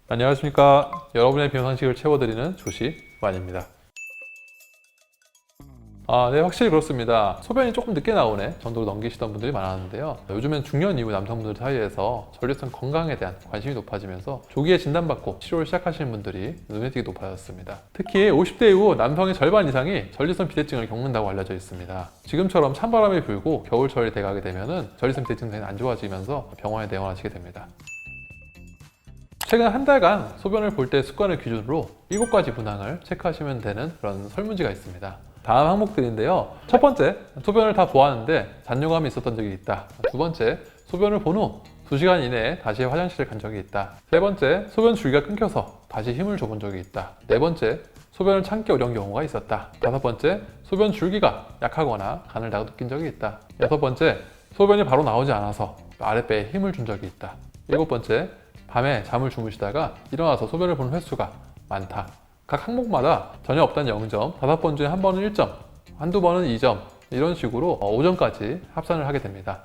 안녕하십니까. 여러분의 비용 상식을 채워드리는 조시완입니다. 네, 확실히 그렇습니다. 소변이 조금 늦게 나오네 정도로 넘기시던 분들이 많았는데요. 요즘엔 중년 이후 남성분들 사이에서 전립선 건강에 대한 관심이 높아지면서 조기에 진단받고 치료를 시작하시는 분들이 눈에 띄게 높아졌습니다. 특히 50대 이후 남성의 절반 이상이 전립선 비대증을 겪는다고 알려져 있습니다. 지금처럼 찬바람이 불고 겨울철이 돼가게 되면은 전립선 비대증 상이 안 좋아지면서 병원에 내원하시게 됩니다. 최근 한 달간 소변을 볼 때 습관을 기준으로 7가지 문항을 체크하시면 되는 그런 설문지가 있습니다. 다음 항목들인데요. 첫 번째, 소변을 다 보았는데 잔뇨감이 있었던 적이 있다. 두 번째, 소변을 본 후 2시간 이내에 다시 화장실을 간 적이 있다. 세 번째, 소변 줄기가 끊겨서 다시 힘을 줘본 적이 있다. 네 번째, 소변을 참기 어려운 경우가 있었다. 다섯 번째, 소변 줄기가 약하거나 가늘다고 느낀 적이 있다. 여섯 번째, 소변이 바로 나오지 않아서 아랫배에 힘을 준 적이 있다. 일곱 번째, 밤에 잠을 주무시다가 일어나서 소변을 보는 횟수가 많다. 각 항목마다 전혀 없다는 0점, 5번 중에 한 번은 1점, 한두 번은 2점, 이런 식으로 5점까지 합산을 하게 됩니다.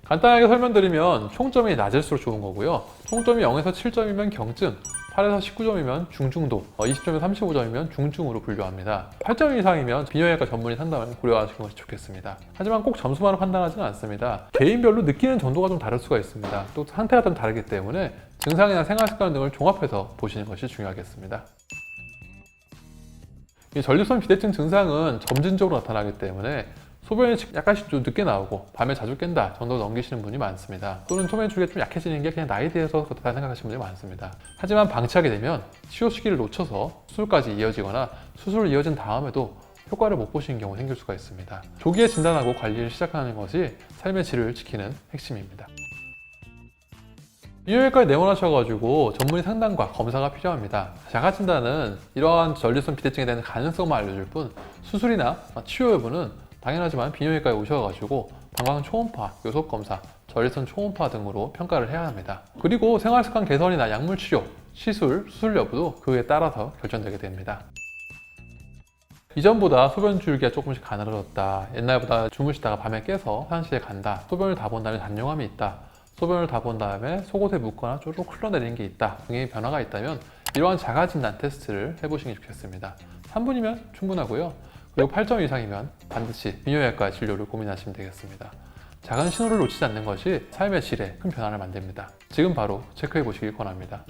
간단하게 설명드리면 총점이 낮을수록 좋은 거고요. 총점이 0에서 7점이면 경증, 8에서 19점이면 중중도, 20점에서 35점이면 중증으로 분류합니다. 8점 이상이면 비뇨기과 전문의 상담을 고려하시는 것이 좋겠습니다. 하지만 꼭 점수만으로 판단하지는 않습니다. 개인별로 느끼는 정도가 좀 다를 수가 있습니다. 또 상태가 좀 다르기 때문에 증상이나 생활습관 등을 종합해서 보시는 것이 중요하겠습니다. 이 전립선 비대증 증상은 점진적으로 나타나기 때문에 소변이 약간씩 좀 늦게 나오고 밤에 자주 깬다 정도 넘기시는 분이 많습니다. 또는 소변 줄기가 좀 약해지는 게 그냥 나이에 대해서 그렇다 생각하시는 분이 많습니다. 하지만 방치하게 되면 치료 시기를 놓쳐서 수술까지 이어지거나 수술을 이어진 다음에도 효과를 못 보시는 경우 생길 수가 있습니다. 조기에 진단하고 관리를 시작하는 것이 삶의 질을 지키는 핵심입니다. 비뇨기과에 내원하셔가지고 전문의 상담과 검사가 필요합니다. 자가진단은 이러한 전립선 비대증에 대한 가능성만 알려줄 뿐 수술이나 치료 여부는 당연하지만 비뇨기과에 오셔가지고 방광 초음파, 요속 검사, 전립선 초음파 등으로 평가를 해야 합니다. 그리고 생활습관 개선이나 약물 치료, 시술, 수술 여부도 그에 따라서 결정되게 됩니다. 이전보다 소변 줄기가 조금씩 가늘어졌다, 옛날보다 주무시다가 밤에 깨서 화장실에 간다, 소변을 다 본 다음에 잔뇨감이 있다, 소변을 다 본 다음에 속옷에 묻거나 쪼르륵 흘러내리는 게 있다 등의 변화가 있다면 이러한 자가진단 테스트를 해보시는 게 좋겠습니다. 3분이면 충분하고요. 그리고 8점 이상이면 반드시 비뇨기과 진료를 고민하시면 되겠습니다. 작은 신호를 놓치지 않는 것이 삶의 질에 큰 변화를 만듭니다. 지금 바로 체크해 보시길 권합니다.